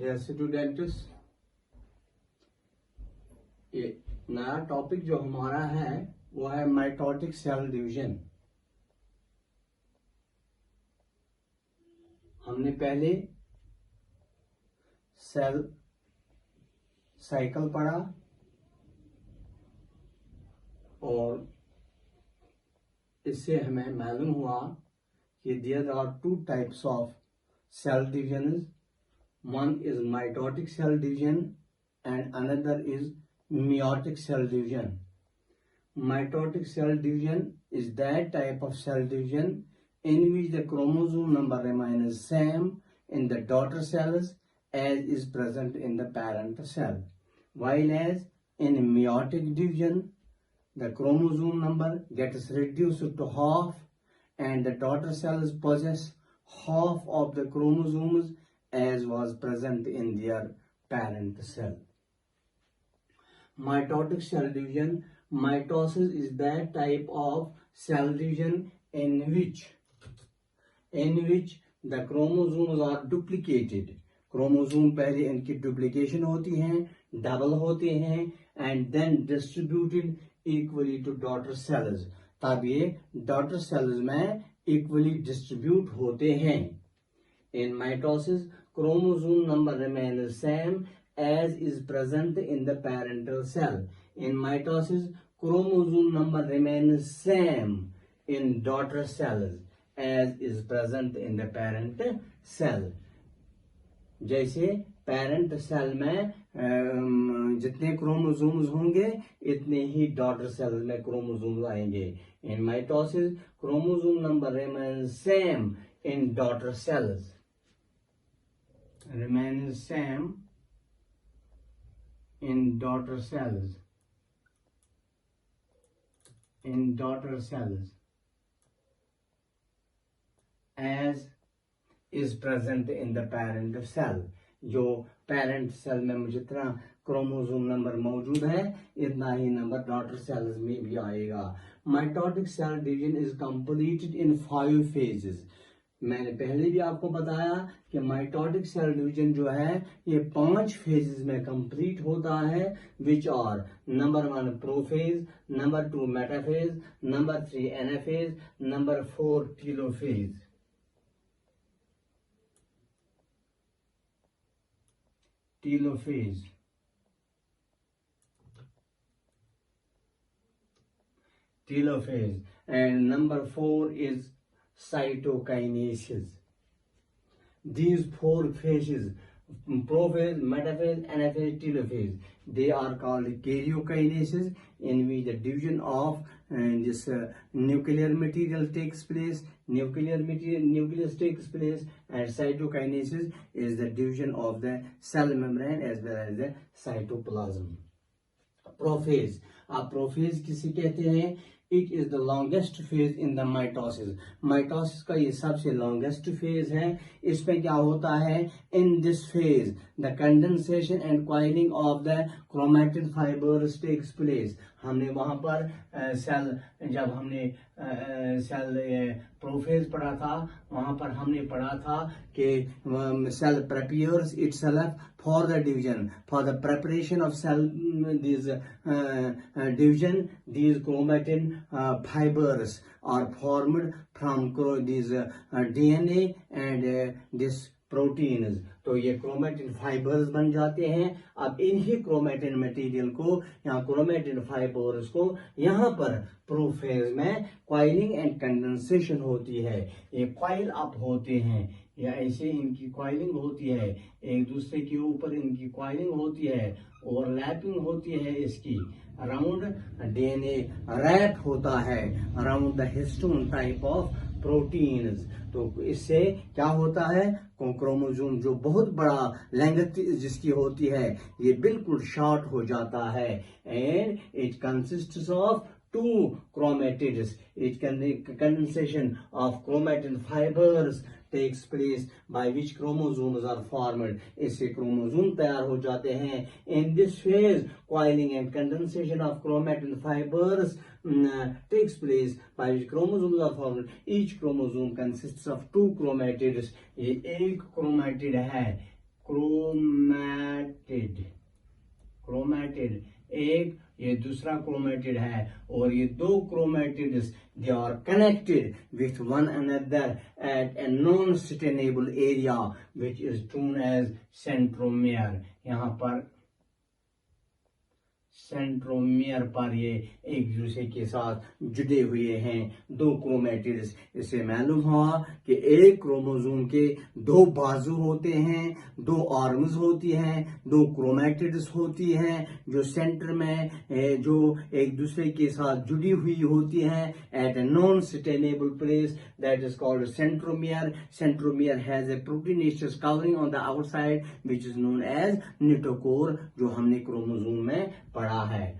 Dear students, ये नया topic जो हमारा है वो है माइटोटिक सेल डिवीजन। हमने पहले सेल साइकिल पढ़ा और इससे हमें मालूम हुआ कि there are two types of cell division. One is mitotic cell division and another is meiotic cell division. Mitotic cell division is that type of cell division in which the chromosome number remains same in the daughter cells as is present in the parent cell. While as in meiotic division, the chromosome number gets reduced to half and the daughter cells possess half of the chromosomes as was present in their parent cell. Mitotic cell division, mitosis is that type of cell division in which the chromosomes are duplicated. Chromosome पहले इनकी duplication होती हैं, double होते हैं and then distributed equally to daughter cells. तब ये daughter cells में equally distribute होते हैं। In mitosis chromosome number remains same as is present in the parental cell. In mitosis, chromosome number remains same in daughter cells as is present in the parent cell. जैसे parent cell में जितने chromosomes होंगे इतने ही daughter cell में chromosomes आएंगे। इन mitosis chromosome number remains same in daughter cells. Remains same in daughter cells. In daughter cells as is present in the parent cell. जो parent cell में जितना chromosome number मौजूद है इतना ही नंबर डॉटर सेल्स में भी आएगा। Mitotic cell division is completed in 5 phases. मैंने पहले भी आपको बताया कि माइटोटिक सेल डिवीजन जो है ये 5 फेजेस में कंप्लीट होता है, which are number 1 prophase, number 2 metaphase, number 3 anaphase, number 4 telophase. Telophase and number 4 is Cytokinesis. These 4 phases, prophase, metaphase, anaphase, telophase, they are called karyokinesis, in which the division of this nuclear material takes place, nucleus takes place, and cytokinesis is the division of the cell membrane as well as the cytoplasm. Prophase, आप prophase किसे कहते हैं? It is the longest phase in the mitosis. Mitosis का ये सबसे longest phase है। इसमें क्या होता है? In this phase the condensation and coiling of the chromatid fibres takes place. हमने वहां पर जब हमने सेल प्रोफेज पढ़ा था वहां पर हमने पढ़ा था कि cell prepares itself for the division, for the preparation of cell these division, these chromatin fibers are formed from these DNA and this proteins. तो ये क्रोमेटिन फाइबर्स बन जाते हैं। अब इन्हीं क्रोमेटिन मटेरियल को यहाँ क्रोमेटिन फाइबर्स को यहाँ पर प्रोफेज में क्वाइलिंग एंड कंडेंसेशन होती है। ये क्वाइल अप होते हैं या ऐसे इनकी क्वाइलिंग होती है, एक दूसरे के ऊपर इनकी क्वाइलिंग होती है, ओवरलैपिंग होती है इसकी। अराउंड डीएनए रैप होता है around the histone type of proteins. तो इससे क्या होता है? क्रोमोसोम जो बहुत बड़ा लेंथ जिसकी होती है ये बिल्कुल शॉर्ट हो जाता है and it consists of 2 chromatids. Condensation of chromatin fibers takes place by which chromosomes are formed. इससे क्रोमोसोम तैयार हो जाते हैं। In this phase, coiling and condensation of chromatin fibers takes place by which chromosomes are formed. Each chromosome consists of 2 chromatids. ये एक chromatid है, chromatid एक, ये दूसरा क्रोमैटिड है, और ये दो chromatids they are connected with one another at a non stainable area which is known as centromere. यहाँ पर सेंट्रोमियर पर ये एक दूसरे के साथ जुड़े हुए हैं, दो क्रोमैटिड्स। इससे मालूम हुआ कि एक क्रोमोसोम के दो बाजू होते हैं, दो आर्म्स होती हैं, दो क्रोमैटिड्स होती हैं जो सेंटर में जो एक दूसरे के साथ जुड़ी हुई होती हैं at a non stainable place that is called centromere. Centromere has a proteinaceous covering on the outside which is known as kinetochore, जो हमने क्रोमोसोम में पढ़ा है।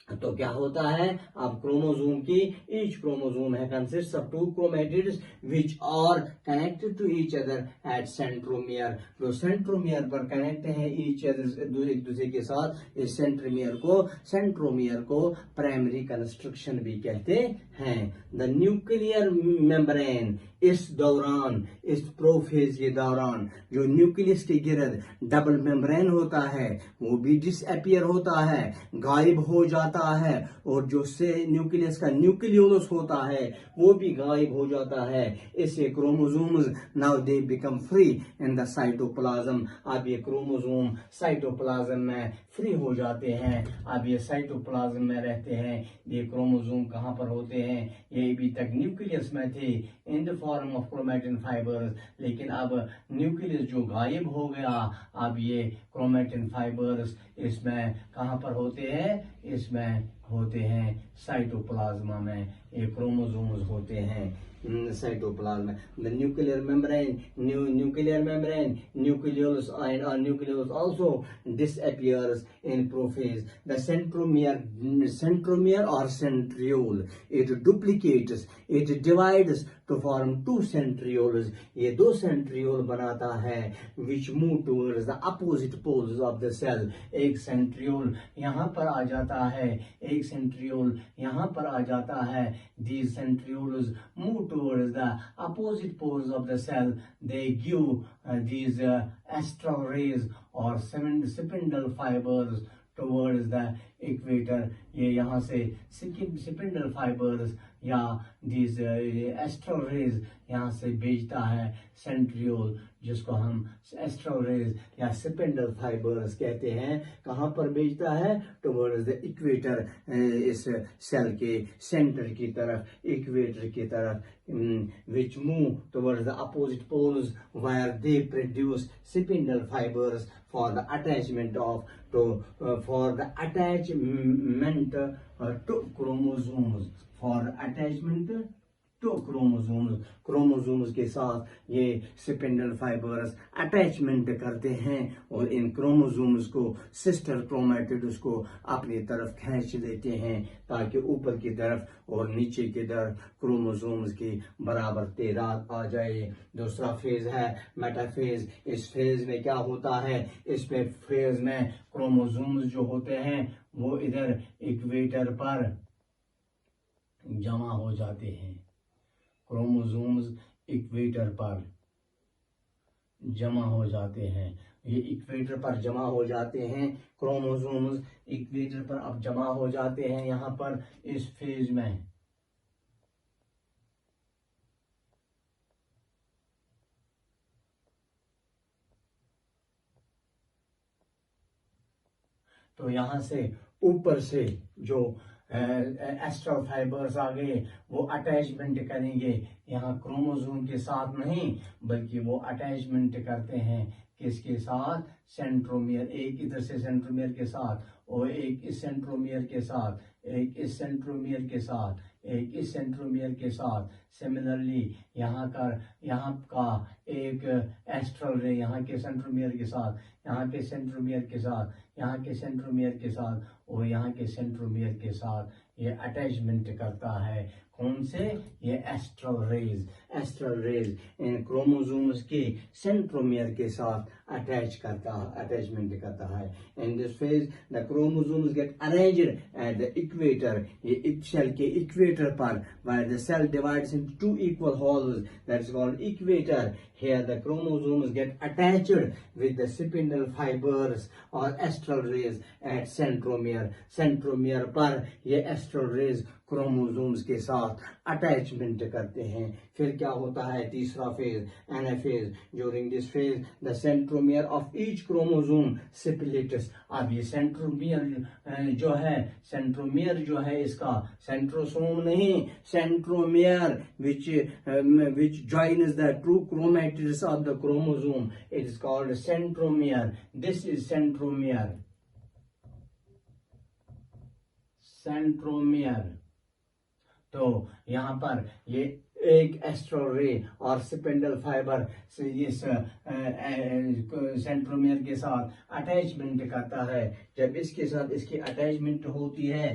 तो क्या होता है, अब क्रोमोसोम की ईच क्रोमोसोम है consist of two chromatids which are connected to each other at centromere. जो सेंट्रोमियर पर कनेक्ट है ईच अदर एक दूसरे के साथ, इस सेंट्रोमियर को प्राइमरी कंस्ट्रक्शन भी कहते हैं। द न्यूक्लियर मेम्ब्रेन, इस दौरान, इस प्रोफेज के दौरान जो न्यूक्लियस के गिर्द डबल मेम्ब्रेन होता है वो भी डिसअपियर होता है, गायब हो जाता है, और जो से न्यूक्लियस का न्यूक्लियोलस होता है वो भी गायब हो जाता है। इससे chromosomes now they become free in the cytoplasm. अब ये क्रोमोसोम साइटोप्लाज्म में फ्री हो जाते हैं, अब ये साइटोप्लाज्म में रहते हैं। ये क्रोमोसोम कहाँ पर होते हैं, ये अभी तक न्यूक्लियस में थे in the form of chromatin fibres, लेकिन अब न्यूक्लियस जो गायब हो गया, अब ये क्रोमैटिन फाइबर्स इसमें कहाँ पर होते हैं, इसमें होते हैं साइटोप्लाज्मा में, ये क्रोमोसोम्स होते हैं cytoplasm. The nuclear membrane, nucleolus and nucleolus also disappears in prophase. The centromere or centriole, it duplicates, it divides to form two centrioles. ये दो centriole बनाता है which move towards the opposite poles of the cell. एक centriole यहाँ पर आ जाता है, एक centriole यहाँ पर आ जाता है. These centrioles move towards the opposite poles of the cell. They give these astral rays or spindle fibers towards the equator. ये यहाँ से spindle fibers या these astral rays यहाँ से भेजता है centriole, जिसको हम astral rays या spindle fibers कहते हैं. कहाँ पर भेजता है? towards the equator, इस सेल के सेंटर की तरफ, इक्वेटर की तरफ, which move towards the opposite poles where they produce spindle fibers for the attachment to chromosomes, for attachment to chromosomes के साथ ये स्पिंडल फाइबर्स अटैचमेंट करते हैं और इन क्रोमोसोम्स को सिस्टर क्रोमैटिड्स को अपनी तरफ खींच देते हैं ताकि ऊपर की तरफ और नीचे की तरफ क्रोमोसोम्स की बराबर तादाद आ जाए. दूसरा फेज है मेटाफेज. इस फेज में क्या होता है? इस फेज में क्रोमोसोम्स जो होते हैं वो इधर इक्वेटर पर जमा हो जाते हैं. क्रोमोसोम्स इक्वेटर पर जमा हो जाते हैं. ये इक्वेटर पर जमा हो जाते हैं. क्रोमोसोम्स इक्वेटर पर अब जमा हो जाते हैं यहाँ पर इस फेज में. तो यहाँ से ऊपर से जो एस्ट्रल फाइबर्स आ गए वो अटैचमेंट करेंगे यहाँ क्रोमोसोम के साथ नहीं, बल्कि वो अटैचमेंट करते हैं किसके साथ? सेंट्रोमियर. एक इधर से सेंट्रोमियर के साथ और एक इस सेंट्रोमियर के साथ, एक इस सेंट्रोमियर के साथ, एक इस सेंट्रोमियर के साथ. सिमिलरली यहाँ का एक एस्ट्रल रे यहाँ के सेंट्रोमियर के साथ, यहाँ के सेंट्रोमियर के साथ, यहाँ के सेंट्रोमियर के साथ और यहाँ के सेंट्रोमियर के साथ ये अटैचमेंट करता है. कौन से, ये एस्ट्रल रेज इन क्रोमोसोम्स के सेंट्रोमियर के साथ अटैचमेंट करता है. In this phase the chromosomes get arranged at the equator, ये सेल के इक्वेटर पर, where the cell divides into two equal halves, that is called equator. Here the chromosomes get attached with the spindle fibers or astral rays at centromere पर ये astral rays chromosomes के साथ attachment करते हैं. फिर क्या होता है, तीसरा phase, anaphase. During this phase the centromere of each chromosome splits. अब ये सेंट्रोमियर जो है इसका, सेंट्रोसोम नहीं, centromere which joins the true chromatids of the chromosome, it is called centromere. This is centromere. तो यहाँ पर ये एक एस्ट्रल रे और स्पिंडल फाइबर से इस सेंट्रोमियर के साथ अटैचमेंट करता है. जब इसके साथ इसकी अटैचमेंट होती है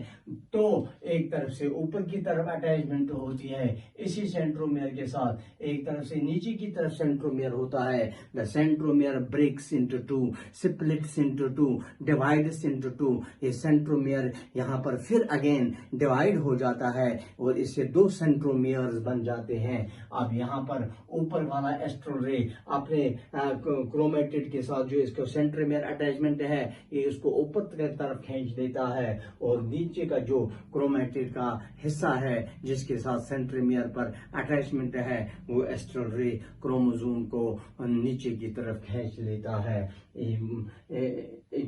तो एक तरफ से ऊपर की तरफ अटैचमेंट होती है इसी सेंट्रोमियर के साथ, एक तरफ से नीचे की तरफ सेंट्रोमियर होता है. The centromere breaks into two, splits into two, divides into two. ये सेंट्रोमियर यहाँ पर फिर अगेन डिवाइड हो जाता है और इससे दो सेंट्रोमियर्स बन जाते हैं. अब यहाँ पर ऊपर वाला एस्ट्रल रे अपने क्रोमेटिड के साथ जो इसका सेंट्रोमियर अटैचमेंट है ये उसको ऊपर की तरफ खींच देता है और नीचे का जो क्रोमेटिड का हिस्सा है जिसके साथ सेंट्रोमियर पर अटैचमेंट है वो एस्ट्रल रे क्रोमोसोम को नीचे की तरफ खींच लेता है.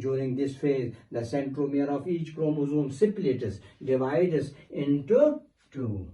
During this phase the centromere of each chromosome splits, divides into two.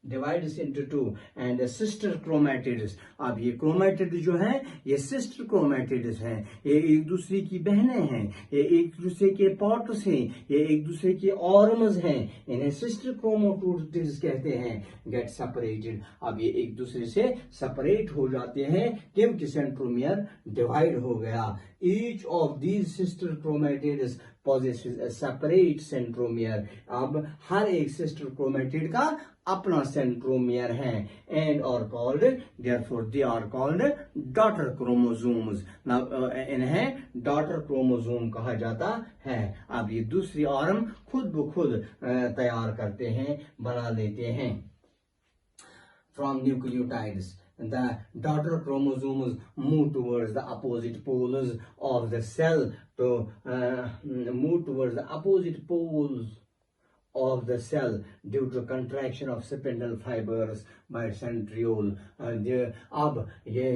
Divides into two and the sister chromatids. अब ये क्रोमेटिड जो है ये सिस्टर क्रोमेटिड्स हैं, ये एक दूसरे की बहनें हैं, ये एक दूसरे के पार्ट्स हैं, ये एक दूसरे के ऑर्गन्स हैं, इन्हें सिस्टर क्रोमेटिड्स कहते हैं. Get separated. अब ये एक दूसरे से सेपरेट हो जाते हैं क्योंकि सेंट्रोमियर डिवाइड हो गया. Each of these sister chromatids possesses a separate centromere. अब हर एक सिस्टर क्रोमेटिड का अपना सेंट्रोमियर है and are called, therefore they are called daughter chromosomes. इन्हें डॉटर क्रोमोसोम कहा जाता है. अब ये दूसरी आर्म खुद ब खुद तैयार करते हैं, बना लेते हैं. From nucleotides the daughter chromosomes move towards the opposite poles of the cell of the cell due to contraction of spindle fibers by centriole. अब ये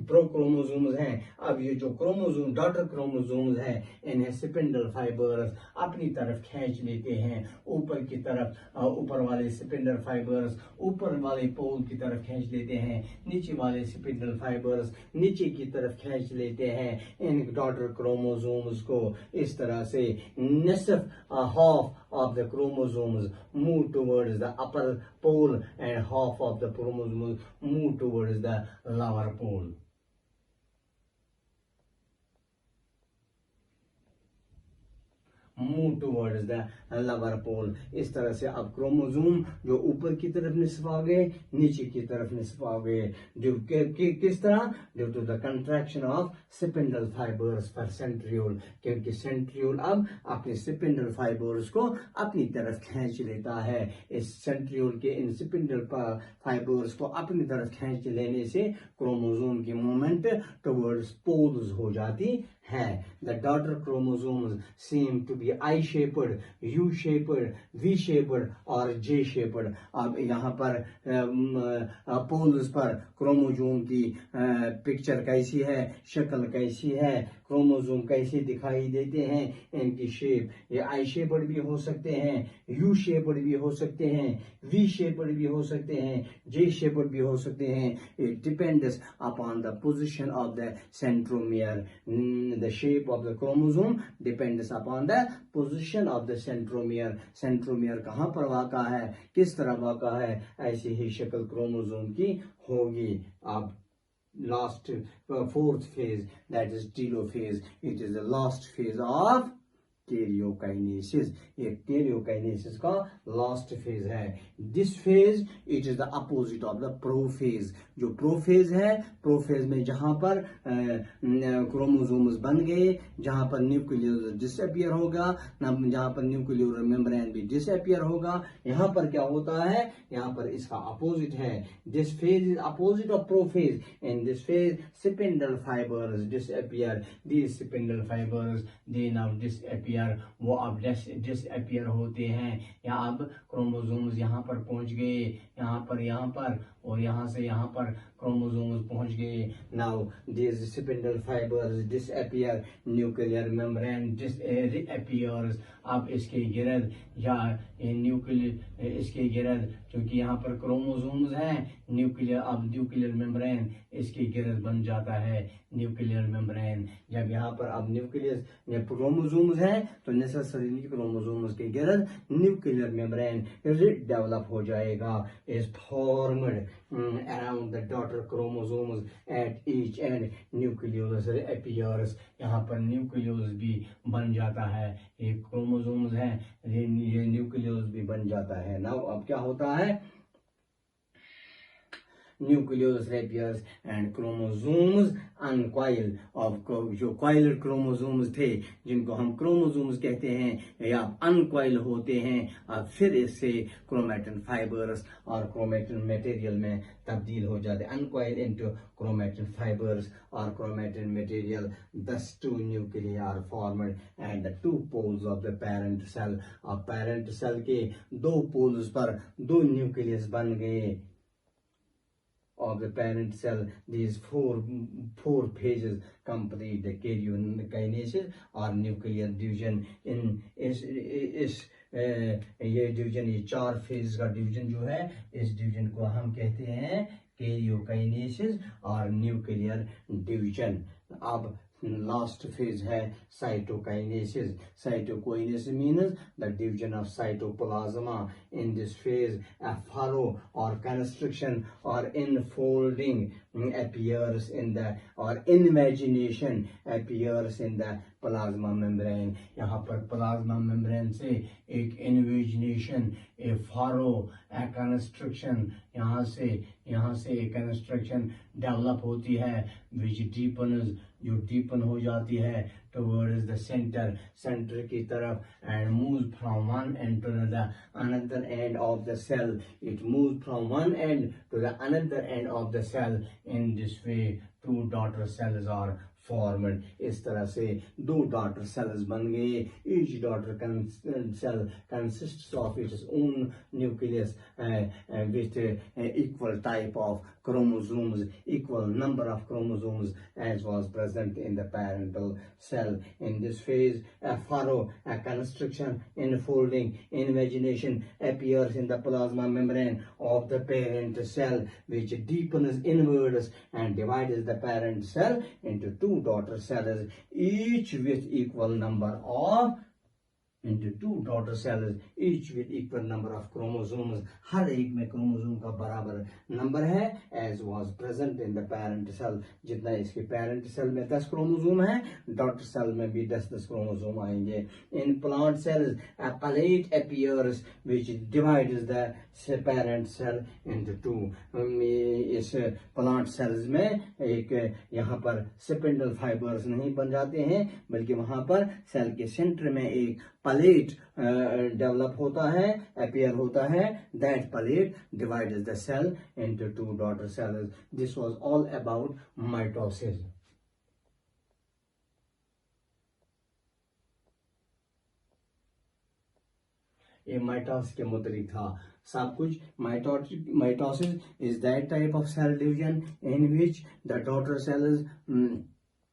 प्रोक्रोमोसोम्स हैं. अब ये जो क्रोमोसोम डॉटर क्रोमोसोम्स हैं इन्हें स्पिंडल फाइबर्स अपनी तरफ खींच लेते हैं. ऊपर की तरफ ऊपर वाले स्पिंडल फाइबर्स ऊपर वाले पोल की तरफ खींच लेते हैं, नीचे वाले स्पिंडल फाइबर्स नीचे की तरफ खींच लेते हैं इन डॉटर क्रोमोसोम्स को. इस तरह से निसफ half of the chromosomes move towards the upper pole and half of the chromosomes move towards the lower pole. Move towards the lower pole. इस तरह से अब क्रोमोसोम जो ऊपर की तरफ निसफ आ गए, नीचे की तरफ निसफ आ गए. किस तरह? Due to the contraction of spindle fibres for centriole. क्योंकि सेंट्रियोल अब अपने स्पिंडल फाइबर्स को अपनी तरफ खींच लेता है. इस सेंट्रियोल के इन स्पिंडल फाइबर्स को अपनी तरफ खींच लेने से क्रोमोसोम की मूवमेंट टुवर्ड्स पोल्स हो जाती है. The daughter chromosomes seem to be I-shaped, U-shaped, V-shaped और J-shaped. अब यहाँ पर पोल्स पर क्रोमोसोम की पिक्चर कैसी है, शक्ल कैसी है, क्रोमोसोम कैसे दिखाई देते हैं, इनकी शेप. ये I-shaped भी हो सकते हैं, U-shaped भी हो सकते हैं, V-shaped भी हो सकते हैं, J-shaped भी हो सकते हैं. It depends upon the position of the centromere. The shape of the chromosome depends upon the position of the centromere. Centromere कहाँ पर वाक़ा है, किस तरह वाक़ा है, ऐसी ही शक्ल क्रोमोसोम की होगी. अब fourth phase, that is telophase. It is the last phase of stereokinesis. ये stereokinesis का last phase है. This phase it is the opposite of the prophase. जो prophase है, prophase में जहां पर क्रोमोसोम्स बन गए, जहां पर न्यूक्लियस डिसअपियर होगा, जहां पर न्यूक्लियर मेम्ब्रेन भी डिसअपियर होगा, यहां पर क्या होता है, यहां पर इसका अपोजिट है. This phase is opposite of prophase. In this phase spindle fibers disappear. These spindle fibers they now disappear. वो अब disappear होते हैं. या अब क्रोमोसोम्स यहाँ पर पहुंच गए, यहाँ पर और यहाँ से यहाँ पर क्रोमोसोम्स पहुंच गए. Now these spindle fibers disappear. Nuclear membrane reappears. अब इसके गिरद या इसके गिरद, क्योंकि यहाँ पर क्रोमोसोम्स हैं, न्यूक्लियर मेम्ब्रेन इसके गिरद बन जाता है. न्यूक्लियर मेम्ब्रेन जब यहाँ पर अब न्यूक्लियस क्रोमोसोम्स हैं तो नेसेसरीली क्रोमोसोम्स के गिरद न्यूक्लियर मेम्ब्रेन डेवलप हो जाएगा. Is formed around the daughter chromosomes at each end. Nucleus appears. यहाँ पर न्यूक्लियस भी बन जाता है. ये क्रोमोसोम्स हैं, ये न्यूक्लियस भी बन जाता है. नाउ अब क्या होता है, nucleus appears and chromosomes uncoil. of जो coiled chromosomes थे, जिनको हम chromosomes कहते हैं, या uncoil होते हैं. अब फिर इससे chromatin fibers और chromatin material में तब्दील हो जाते हैं. uncoil into chromatin fibers or chromatin material. Thus two nuclei are formed and the two poles of the parent cell. अब parent cell के दो poles पर दो nucleus बन गए. Of the parent cell, these four phases complete the karyokinesis or nuclear division. In ये division, ये चार फेज का डिवीजन जो है, इस डिवीजन को हम कहते हैं karyokinesis और न्यूक्लियर डिवीजन. अब लास्ट फेज है cytokinesis. Cytokinesis means the division of cytoplasma. In this phase a furrow or constriction or enfolding appears in the or invagination appears in the plasma membrane. यहाँ पर plasma membrane से एक invagination, a furrow, a constriction, यहाँ से एक constriction develop होती है, which deepens, जो deepen हो जाती है towards the center की तरफ, and moves from one end to the another end of the cell. It moves from one end to the another end of the cell. In this way two daughter cells are formed. इस तरह से दो daughter cells बन गए. Each daughter cell consists of its own nucleus with equal type of chromosomes, equal number of chromosomes as was present in the parental cell. In this phase a furrow, a constriction, enfolding, invagination appears in the plasma membrane of the parent cell, which deepens inwards and divides the parent cell into two daughter cells, each with equal number of chromosomes. हर एक में chromosome का बराबर number है, as was present in the parent cell. जितना इसके parent cell में 10 chromosome है, daughter cell में भी 10 क्रोमोसोम आएंगे. In plant cells a palate appears which divides the parent cell into two. इस plant cells में एक यहाँ पर spindle fibers नहीं बन जाते हैं, बल्कि वहाँ पर सेल के सेंटर में एक palate डेवलप होता है, appear होता है. That palate divides the cell into two daughter cells. This was all about mitosis. ये माइटोसिस के मुतलिक था सब कुछ. Mitosis is that type of cell division in which the daughter cells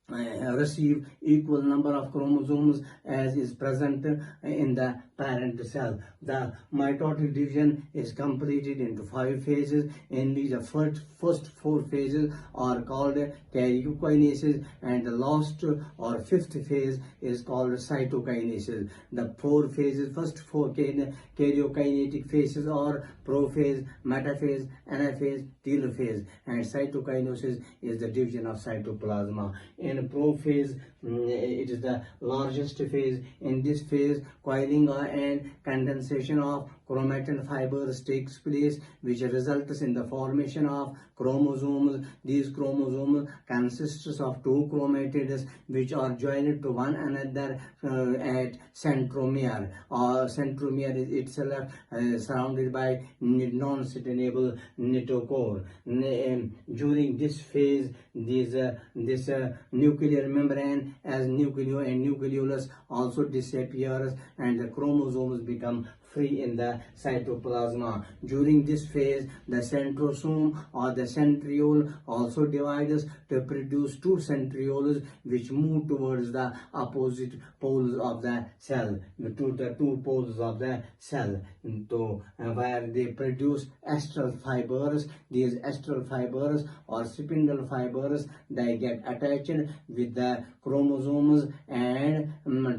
receive equal number of chromosomes as is present in the parent cell. The mitotic division is completed into 5 phases. Only the first 4 phases are called Cytokinesis, and the last or 5th phase is called Cytokinesis. The 4 phases, first 4 karyokinetic phases are prophase, metaphase, anaphase, telophase, and cytokinesis is the division of cytoplasma. In prophase, it is the largest phase. In this phase, coiling and condensation of chromatin fibers takes place, which results in the formation of chromosomes. These chromosomes consists of 2 chromatids which are joined to one another at centromere. Centromere is itself surrounded by non-citable notochore. During this phase, this nuclear membrane as nucleo and nucleolus also disappears, and the chromosomes become free in the cytoplasma. During this phase, the centrosome or the centriole also divides to produce 2 centrioles which move towards the opposite poles of the cell, to the 2 poles of the cell, where they produce astral fibers. These astral fibers or spindle fibers, they get attached with the chromosomes and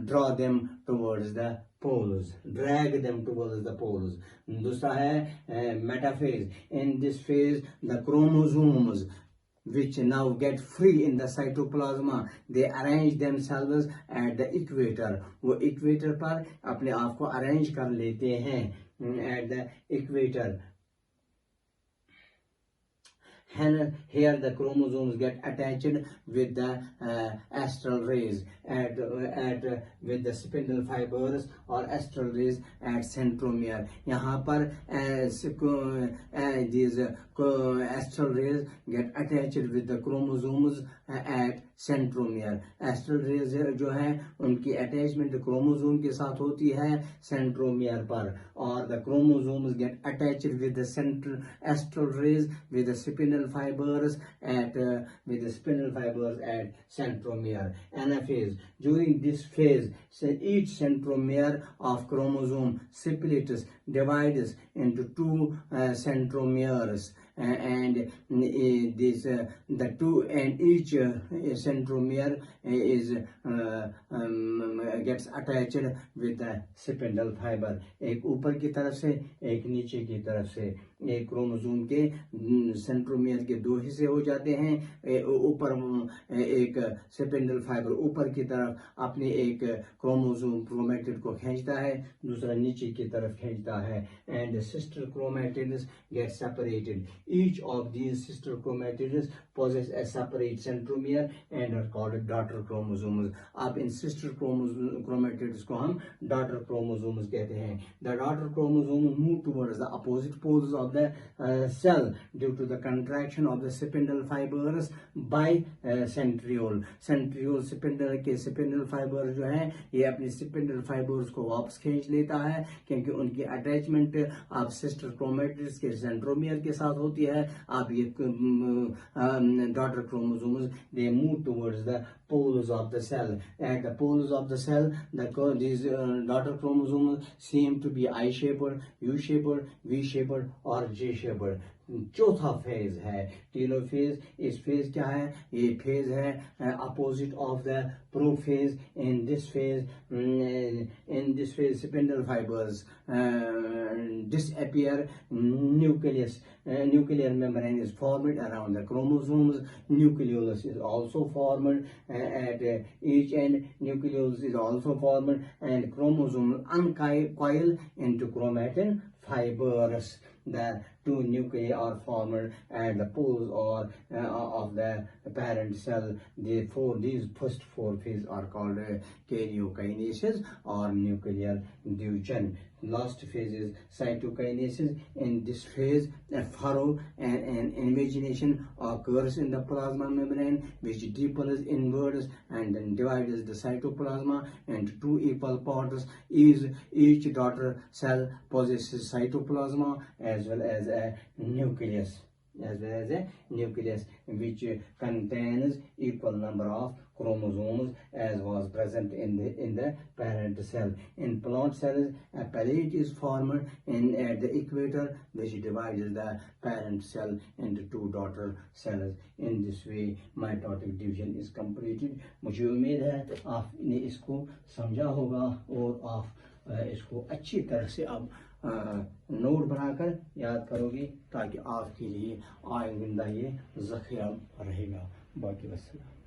draw them towards the poles, drag them towards the poles. दूसरा है metaphase. In this phase, the chromosomes which now get free in the cytoplasma, they arrange themselves at the equator. वो equator पर अपने आप को arrange कर लेते हैं at the equator. And here the chromosomes get attached with the astral rays with the spindle fibers or astral rays at centromere. यहाँ पर these astral rays get attached with the chromosomes at centromere. Astral rays जो है उनकी attachment chromosome के साथ होती है centromere पर, और the chromosomes get attached with the central astral rays with the spindle fibers at centromere. Anaphase. During this phase, each centromere of chromosome splits, divides into 2 centromeres, and each centromere is gets attached with the spindle fiber. एक ऊपर की तरफ से, एक नीचे की तरफ से. एक क्रोमोसोम के सेंट्रोमियर के 2 हिस्से हो जाते हैं. ऊपर एक स्पिंडल फाइबर ऊपर की तरफ अपने एक क्रोमोसोम क्रोमैटिड को खींचता है, दूसरा नीचे की तरफ खींचता है, and sister chromatids get separated. Each of these sister chromatids possess a separate centromere and are called daughter chromosomes. अब इन sister chromatids को हम daughter chromosomes कहते हैं. The daughter chromosomes move towards the opposite poles of the cell due to the contraction of the spindle fibers by centriole. Centriole spindle के spindle fibers जो हैं ये अपनी spindle fibers को वापस खींच लेता है, क्योंकि उनकी attachment अब sister chromatids के centromere के साथ होती है. अब ये daughter chromosomes, they move towards the poles of the cell. At the poles of the cell, these daughter chromosomes seem to be I-shaped, U-shaped, V-shaped or J-shaped. चौथा phase है telophase. इस फेज क्या है? ये फेज है opposite of the prophase. In this phase spindle fibres disappear. Nuclear membrane is formed around the chromosomes. Nucleolus is also formed at each end. Nucleolus is also formed, and chromosomes uncoil into chromatin fibers. The 2 nuclei are formed at the poles of the parent cell. Therefore, these first 4 phases are called karyokinesis or nuclear division. Last phase is cytokinesis. In this phase, a furrow and invagination occurs in the plasma membrane, which deepens inwards and then divides the cytoplasma into 2 equal parts. Each daughter cell possesses cytoplasma as well as a nucleus. as well as a nucleus which contains equal number of chromosomes as was present in the parent cell. In plant cells, a pellet is formed at the equator which divides the parent cell into two daughter cells. In this way mitotic division is completed. मुझे उम्मीद है आपने इसको समझा होगा और आप इसको अच्छी तरह से अब नोट बनाकर याद करोगे ताकि आपके लिए आइंदा ये ज़ख़ीरा रहेगा। बाकी वस्सलाम।